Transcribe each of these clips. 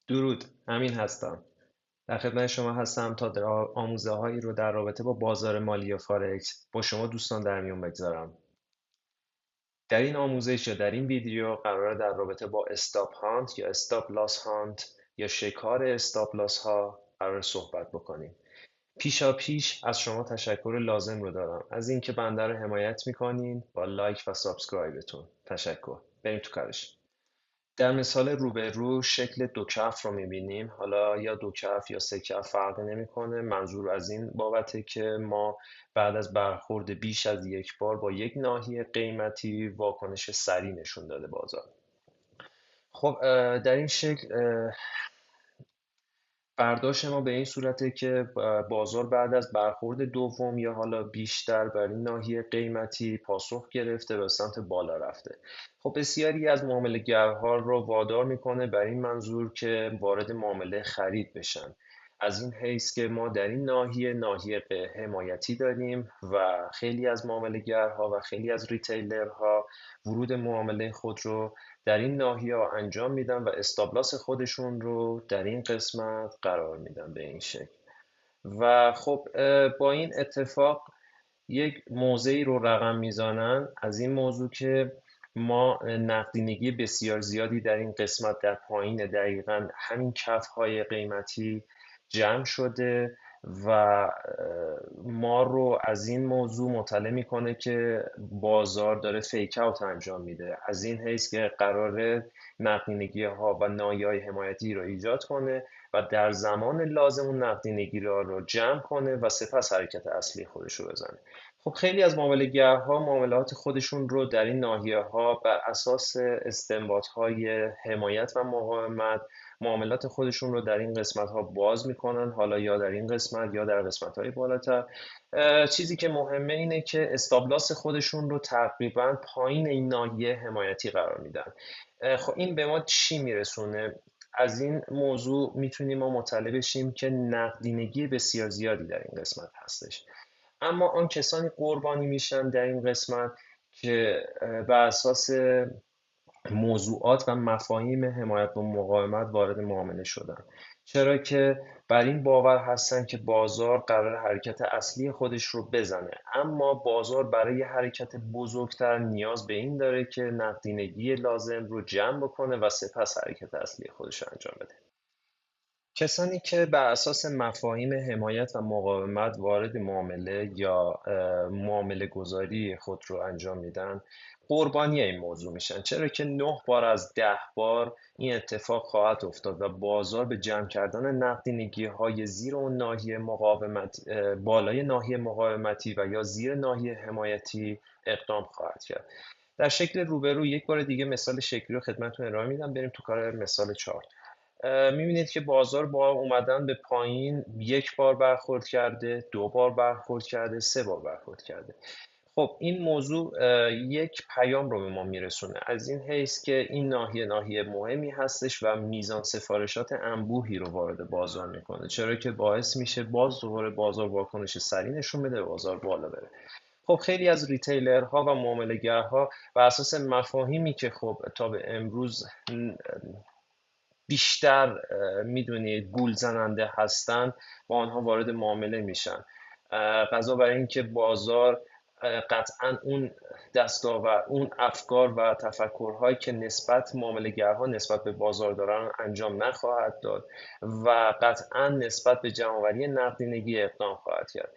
درود، امین هستم. در خدمت شما هستم تا در آموزه هایی رو در رابطه با بازار مالی و فارکس با شما دوستان در میون بگذارم. در این آموزش یا در این ویدیو قراره در رابطه با استاپ هانت یا استاپ لاس هانت یا شکار استاپ لاس ها قرار صحبت بکنیم. پیشا پیش از شما تشکر لازم رو دارم از اینکه بنده رو حمایت میکنین با لایک و سابسکرایبتون. تشکر. بریم تو کارش. در مثال روبرو شکل دو کف رو می‌بینیم. حالا یا دو کف یا سه کف فرقی نمی‌کنه. منظور از این بابته که ما بعد از برخورد بیش از یک بار با یک ناحیه قیمتی واکنش سریع نشون داده بازار. خب در این شکل برداشت ما به این صورته که بازار بعد از برخورد دوم یا حالا بیشتر بر این ناحیه قیمتی پاسخ گرفته و به سمت بالا رفته. خب بسیاری از معامله‌گرها رو وادار میکنه بر این منظور که وارد معامله خرید بشن. از این حیث که ما در این ناحیه حمایتی داریم و خیلی از معامله‌گرها و خیلی از ریتیلرها ورود معامله خود رو در این ناحیه انجام میدن و استابلاس خودشون رو در این قسمت قرار میدن به این شکل. و خب با این اتفاق یک موضعی رو رقم میزنن از این موضوع که ما نقدینگی بسیار زیادی در این قسمت در پایین دقیقا همین کف های قیمتی جمع شده و ما رو از این موضوع مطلع میکنه که بازار داره فیک اوت انجام میده. از این حیث که قراره نقدینگی ها و نایه های حمایتی رو ایجاد کنه و در زمان لازم اون نقدینگی رو جمع کنه و سپس حرکت اصلی خودش رو بزنه. خب خیلی از معامله‌گرها معاملات خودشون رو در این ناحیه‌ها بر اساس استنباط‌های حمایت و مقاومت معاملات خودشون رو در این قسمت‌ها باز میکنن، حالا یا در این قسمت یا در قسمت‌های بالاتر. چیزی که مهمه اینه که استابلاس خودشون رو تقریبا پایین این ناحیه حمایتی قرار میدن. خب این به ما چی میرسونه؟ از این موضوع میتونیم ما مطلع بشیم که نقدینگی بسیار زیادی در این قسمت هستش. اما آن کسانی قربانی میشن در این قسمت که بر اساس موضوعات و مفاهیم حمایت و مقاومت وارد معامله شدن، چرا که بر این باور هستن که بازار قرار حرکت اصلی خودش رو بزنه، اما بازار برای حرکت بزرگتر نیاز به این داره که نقدینگی لازم رو جمع بکنه و سپس حرکت اصلی خودش رو انجام بده. کسانی که بر اساس مفاهیم حمایت و مقاومت وارد معامله یا معامله گذاری خود رو انجام میدن قربانی این موضوع میشن، چرا که 9 بار از 10 بار این اتفاق خواهد افتاد و بازار به جمع کردن نقدینگی های زیر اون ناحیه مقاومت، بالای ناحیه مقاومتی و یا زیر ناحیه حمایتی اقدام خواهد کرد. در شکل روبرو یک بار دیگه مثال شکلی رو خدمتتون ارائه میدم. بریم تو کار مثال 4. می‌بینید که بازار با اومدن به پایین یک بار برخورد کرده، 2 بار برخورد کرده، 3 بار برخورد کرده. خب این موضوع یک پیام رو به ما میرسونه از این حیث که این ناحیه مهمی هستش و میزان سفارشات انبوهی رو وارد بازار میکنه، چرا که باعث میشه باز دوباره بازار واکنش سریع نشون بده، بازار بالا بره. خب خیلی از ریتیلرها و معامله‌گرها بر اساس مفاهیمی که خب تا به امروز بیشتر میدونید گول زننده هستن با آنها وارد معامله میشن. قضا برای اینکه بازار قطعا اون دستاورد، اون افکار و تفکرهایی که نسبت معامله‌گرها نسبت به بازار دارن انجام نخواهد داد و قطعا نسبت به جمع‌آوری نقدینگی اقدام خواهد کرد.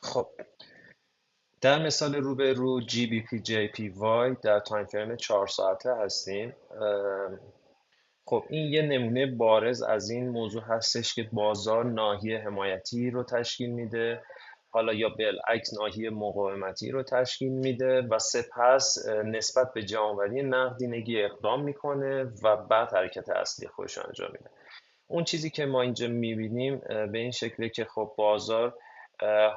خب در مثال روبرو GBP در تایم فریم 4 ساعته هستیم. خب این یه نمونه بارز از این موضوع هستش که بازار ناحیه حمایتی رو تشکیل میده، حالا یا بالعکس ناحیه مقاومتی رو تشکیل میده و سپس نسبت به جمع‌آوری نقدینگی اقدام میکنه و بعد حرکت اصلی خودش رو انجام میده. اون چیزی که ما اینجا میبینیم به این شکله که خب بازار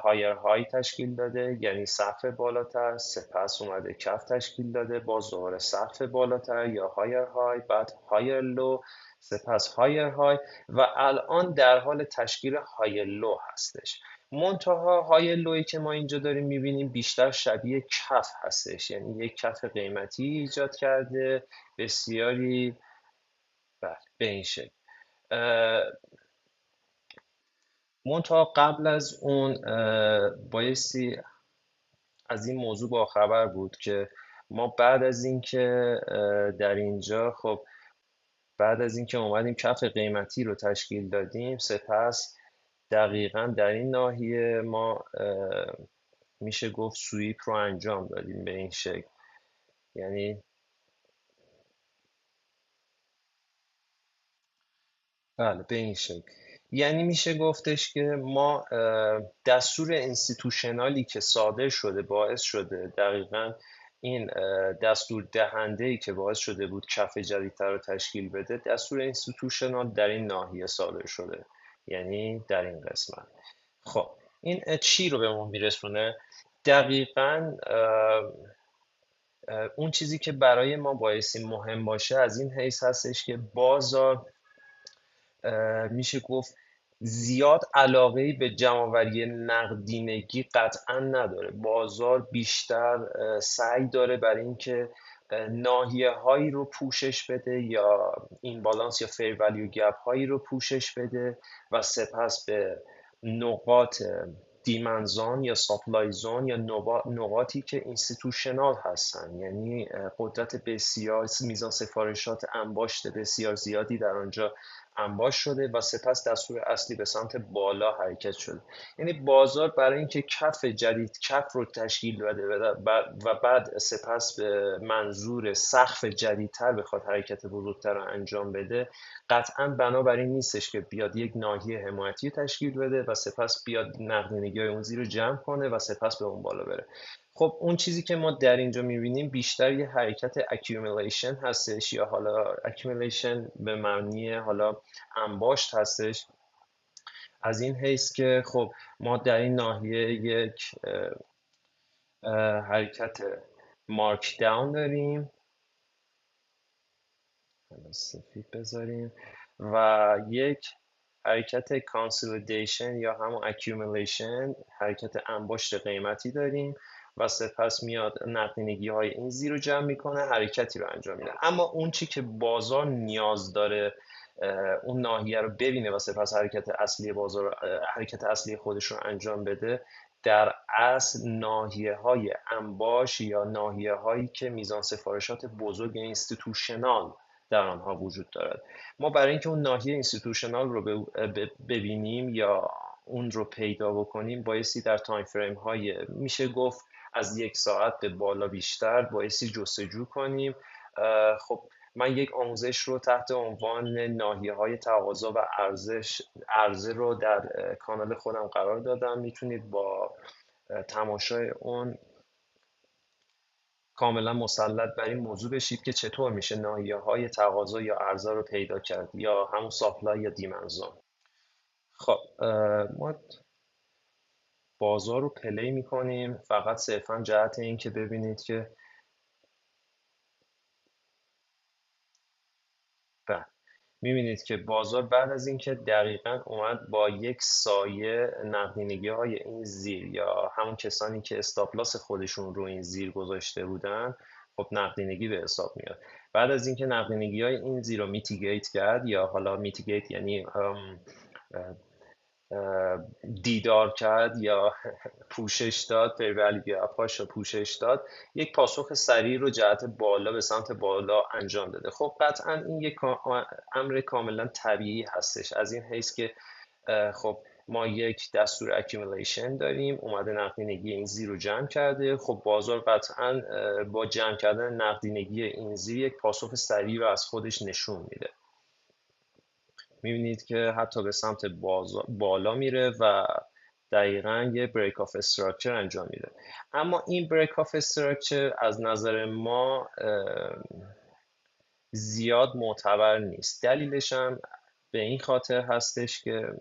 هایر های تشکیل داده، یعنی سقف بالاتر، سپس اومده کف تشکیل داده، باز دوباره سقف بالاتر یا هایر های، بعد هایر لو، سپس هایر های و الان در حال تشکیل های لو هستش. منتها های لویی که ما اینجا داریم میبینیم بیشتر شبیه کف هستش، یعنی یک کف قیمتی ایجاد کرده بسیاری. بله به این شکل. منتها قبل از اون بایستی از این موضوع باخبر بود که ما بعد از اینکه در اینجا خب بعد از اینکه اومدیم کف قیمتی رو تشکیل دادیم، سپس دقیقا در این ناحیه ما میشه گفت سویپ رو انجام دادیم به این شکل. یعنی بله به این شکل. یعنی میشه گفتش که ما دستور اینستیتوشنالی که صادر شده باعث شده دقیقاً این دستور دهنده ای که باعث شده بود کف جدیدتر رو تشکیل بده، دستور اینستیتوشنال در این ناحیه صادر شده، یعنی در این قسمت. خب این چی رو به ما میرسونه؟ دقیقاً اون چیزی که برای ما بایستی مهم باشه از این حیث هستش که بازار میشه گفت زیاد علاقه‌ای به جمع‌آوری نقدینگی قطعا نداره. بازار بیشتر سعی داره برای اینکه ناحیه هایی رو پوشش بده یا این بالانس یا فیر ولیو گپ هایی رو پوشش بده و سپس به نقاط دیمند زون یا ساپلای زون یا نقاطی که اینستیتوشنال هستن، یعنی قدرت بسیار میزان سفارشات انباشت بسیار زیادی در آنجا انباش شده و سپس دستور اصلی به سمت بالا حرکت شده. یعنی بازار برای اینکه کف جدید کف رو تشکیل بده و بعد سپس به منظور سقف جدیدتر بخواد حرکت بزرگتر رو انجام بده، قطعا بنابراین نیستش که بیاد یک ناحیه حمایتی تشکیل بده و سپس بیاد نقدینگی های اون زیر رو جمع کنه و سپس به اون بالا بره. خب اون چیزی که ما در اینجا میبینیم بیشتر یه حرکت accumulation هستش، یا حالا accumulation به معنی حالا انباشت هستش، از این حیث که خب ما در این ناحیه یک حرکت مارک داون داریم، سفید بذاریم، و یک حرکت کانسولیدیشن یا همون اکیومولیشن، حرکت انباشت قیمتی داریم و سپس میاد نقدینگی های این زیر رو جمع میکنه، حرکتی رو انجام میده. اما اون چی که بازار نیاز داره اون ناحیه رو ببینه و سپس حرکت اصلی بازار حرکت اصلی خودش رو انجام بده، در اصل ناحیه های انباش یا ناحیه هایی که میزان سفارشات بزرگ اینستیتوشنال در آنها وجود دارد. ما برای اینکه اون ناحیه اینستیتوشنال رو ببینیم یا اون رو پیدا بکنیم، بایستی در تایم فریم های میشه گفت از 1 ساعت به بالا بیشتر بایستی جستجو کنیم. خب من یک آموزش رو تحت عنوان ناحیه های تقاضا و عرضه رو در کانال خودم قرار دادم. میتونید با تماشای اون کاملا مسلط بر این موضوع بشید که چطور میشه ناحیه های تقاضا یا عرضه رو پیدا کرد، یا همون ساپلای یا دیمند زون. خب ما بازار رو پلی میکنیم فقط صرفا جهت این که ببینید که میبینید که بازار بعد از اینکه دقیقا اومد با یک سایه نقدینگی های این زیر یا همون کسانی که استاپلاس خودشون رو این زیر گذاشته بودن، خب نقدینگی به حساب میاد. بعد از اینکه نقدینگی های این زیر رو میتیگیت کرد، یا حالا میتیگیت یعنی دیدار کرد یا پوشش داد، پرولیگ اپاش رو پوشش داد، یک پاسخ سریع رو جهت بالا به سمت بالا انجام داده. خب قطعا این یک امر کاملا طبیعی هستش، از این حیث که خب ما یک دستور اکیومولیشن داریم، اومده نقدینگی این زیر رو جمع کرده. خب بازار قطعا با جمع کردن نقدینگی این زیر یک پاسخ سریع رو از خودش نشون میده. میبینید که حتی به سمت بالا میره و دقیقا یه بریک آف استراکچر انجام میده. اما این بریک آف استراکچر از نظر ما زیاد معتبر نیست. دلیلش هم به این خاطر هستش که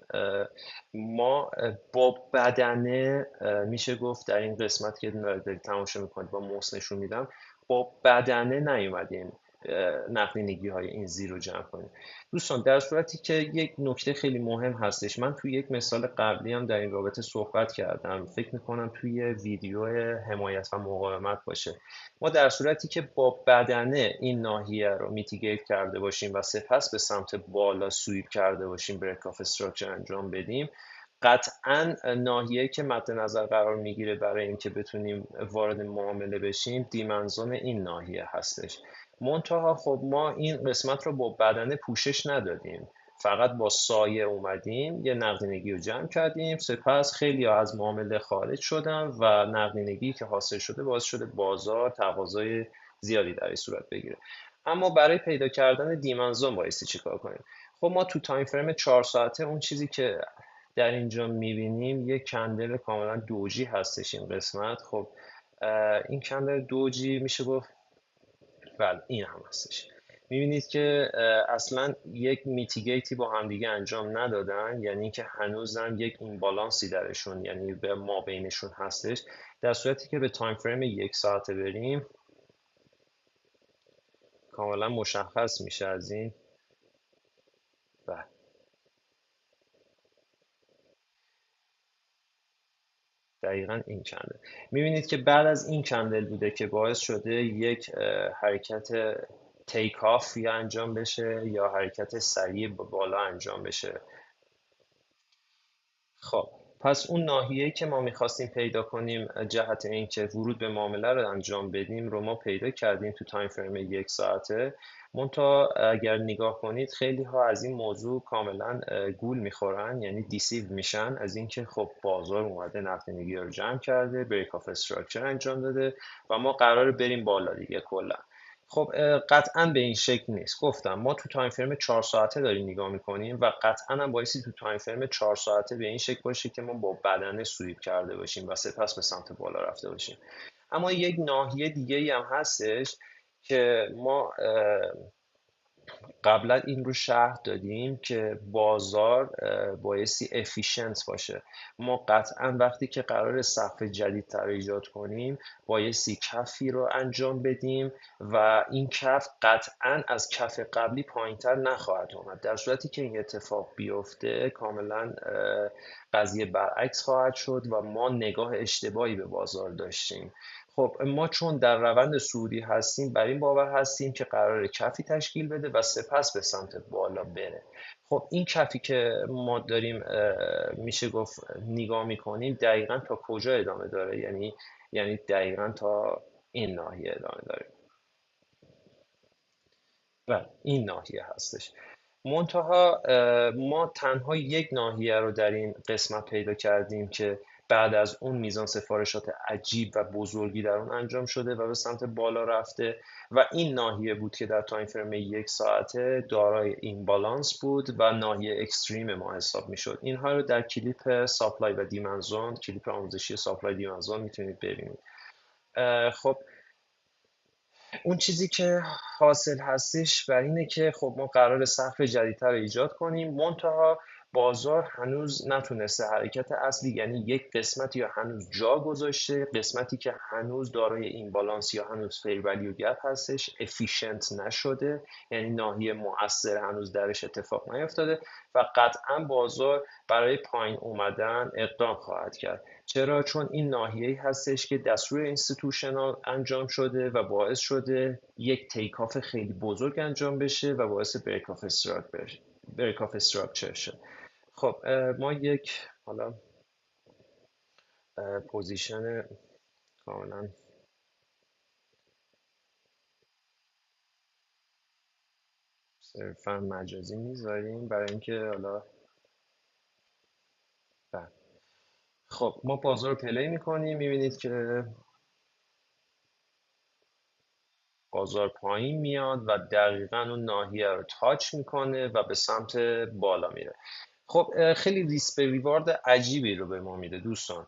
ما با بدنه میشه گفت در این قسمت که دارید تماشا میکنید با موس نشون میدم، با بدنه نیومدیم نقدینگی های این زیر رو جمع کنیم. دوستان در صورتی که یک نکته خیلی مهم هستش، من توی یک مثال قبلی هم در این رابطه صحبت کردم، فکر میکنم توی ویدیو حمایت و مقاومت باشه. ما در صورتی که با بدنه این ناحیه رو میتیگیت کرده باشیم و سپس به سمت بالا سویپ کرده باشیم، بریک آف استراکچر انجام بدیم، قطعا ناحیه‌ای که مد نظر قرار میگیره برای اینکه بتونیم وارد معامله بشیم دیمنزون این ناحیه هستش. منتها خب ما این قسمت رو با بدنه پوشش ندادیم، فقط با سایه اومدیم یه نقدینگی رو جمع کردیم، سپس خیلی از معامله خارج شدن و نقدینگی که حاصل شده باعث شده بازار تقاضای زیادی در این صورت بگیره. اما برای پیدا کردن دیمنزون بایستی چیکار کنیم؟ خب ما تو تایم فریم 4 ساعته اون چیزی که در اینجا میبینیم یک کندل کاملا دوجی هستش این قسمت. خب این کندل دوجی میشه گفت بله این هم هستش. میبینید که اصلا یک میتیگیتی با همدیگه انجام ندادن، یعنی اینکه هنوزم یک اینبالانسی درشون، یعنی به ما بینشون هستش. در صورتی که به تایم فریم 1 ساعته بریم کاملا مشخص میشه از این. بله دقیقا این کندل، میبینید که بعد از این کندل بوده که باعث شده یک حرکت تیک آف یا انجام بشه یا حرکت سریع به بالا انجام بشه. خب پس اون ناحیه‌ای که ما میخواستیم پیدا کنیم جهت اینکه ورود به معامله رو انجام بدیم رو ما پیدا کردیم تو تایم فریم 1 ساعته. منتها اگر نگاه کنید خیلی ها از این موضوع کاملا گول میخورن، یعنی دیسیو میشن از اینکه خب بازار اومده نقدینگی رو جمع کرده، بریک آف استراکچر انجام داده و ما قراره بریم بالا دیگه کلا. خب قطعا به این شکل نیست. گفتم ما تو تایم فریم 4 ساعته داریم نگاه میکنیم و قطعا هم بایستی تو تایم فریم 4 ساعته به این شکل باشه که ما با بدنه سویپ کرده باشیم و سپس به سمت بالا رفته باشیم. اما یک ناحیه دیگه ای هم هستش که ما قبلا این رو شرح دادیم که بازار بایستی افیشنت باشه. ما قطعا وقتی که قرار سقف جدیدتر ایجاد کنیم بایستی کفی رو انجام بدیم و این کف قطعا از کف قبلی پایینتر نخواهد اومد. در صورتی که این اتفاق بیفته کاملا قضیه برعکس خواهد شد و ما نگاه اشتباهی به بازار داشتیم. خب ما چون در روند صعودی هستیم بر این باور هستیم که قرار کفی تشکیل بده و سپس به سمت بالا بره. خب این کفی که ما داریم میشه گفت نگاه میکنیم دقیقا تا کجا ادامه داره، یعنی دقیقا تا این ناحیه ادامه داره و این ناحیه هستش. منتها ما تنها یک ناحیه رو در این قسمت پیدا کردیم که بعد از اون میزان سفارشات عجیب و بزرگی در اون انجام شده و به سمت بالا رفته و این ناحیه بود که در تایم فریم 1 ساعته دارای این بالانس بود و ناحیه اکستریم ما حساب میشد. اینها رو در کلیپ ساپلای و دیمنزون، کلیپ آموزشی ساپلای دیمنزون میتونید ببینید. خب اون چیزی که حاصل هستش بر اینه که خب ما قرار سقف جدیدتر رو ایجاد کنیم، منتها بازار هنوز نتونسته حرکت اصلی، یعنی یک قسمتی یا هنوز جا گذاشته، قسمتی که هنوز دارای این بالانس یا هنوز فیر ولیو گپ هستش افیشنت نشده، یعنی ناحیه مؤثر هنوز درش اتفاق نیفتاده و قطعا بازار برای پایین اومدن اقدام خواهد کرد. چرا؟ چون این ناحیه‌ای هستش که دستور اینستیتوشنال انجام شده و باعث شده یک تیک آف خیلی بزرگ انجام بشه و باعث بریک آف استراکچر شه. خب ما یک حالا پوزیشن کاملا صرفا مجازی میذاریم برای اینکه حالا بله. خب ما بازار رو پلی میکنیم، میبینید که بازار پایین میاد و دقیقا اون ناحیه رو تاچ میکنه و به سمت بالا میره. خب خیلی ریسک به ریوارد عجیبی رو به ما میده دوستان.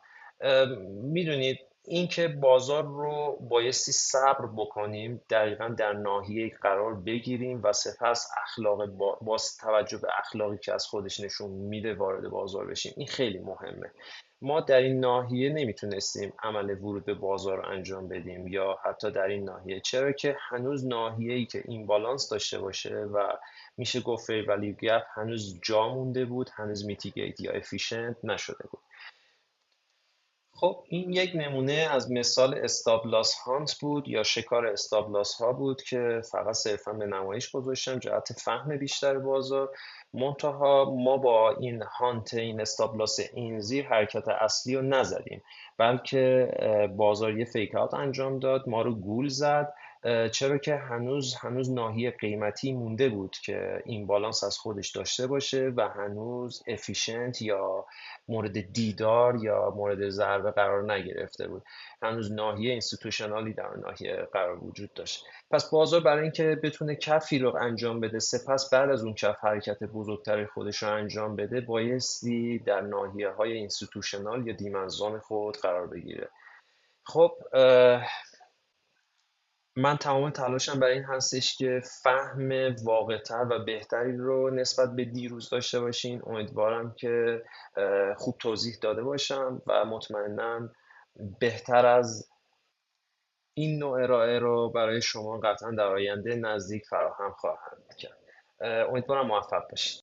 میدونید اینکه بازار رو بایستی صبر بکنیم، دقیقا در ناحیه قرار بگیریم و سپس اخلاق با توجه به اخلاقی که از خودش نشون میده وارد بازار بشیم. این خیلی مهمه. ما در این ناحیه نمیتونستیم عمل ورود به بازار رو انجام بدیم یا حتی در این ناحیه، چرا که هنوز ناحیه‌ای که این بالانس داشته باشه و میشه گفت فیر ولیو گپ هنوز جا مونده بود، هنوز میتیگیت یا افیشنت نشده بود. خب این یک نمونه از مثال استابلاس هانت بود یا شکار استابلاس ها بود که فقط صرفا به نمایش گذاشتم جهت فهم بیشتر بازار. منتها ما با این هانت، این استابلاس این زیر حرکت اصلی رو نزدیم، بلکه بازار یه فیک اوت انجام داد، ما رو گول زد. چرا که هنوز ناحیه قیمتی مونده بود که این بالانس از خودش داشته باشه و هنوز افیشنت یا مورد دیدار یا مورد ضربه قرار نگرفته بود. هنوز ناحیه اینستیتوشنالی در ناحیه قرار وجود داشت. پس بازار برای اینکه بتونه کفی رو انجام بده، سپس بعد از اون کف حرکت بزرگتر خودش رو انجام بده، بایستی در ناحیه های اینستیتوشنال یا دیمنزون خود قرار بگیره. خب من تمام تلاشم برای این هستش که فهم واقع‌تر و بهتری رو نسبت به دیروز داشته باشین. امیدوارم که خوب توضیح داده باشم و مطمئنم بهتر از این نوع ارائه رو برای شما قطعا در آینده نزدیک فراهم خواهم کرد. امیدوارم موفق باشید.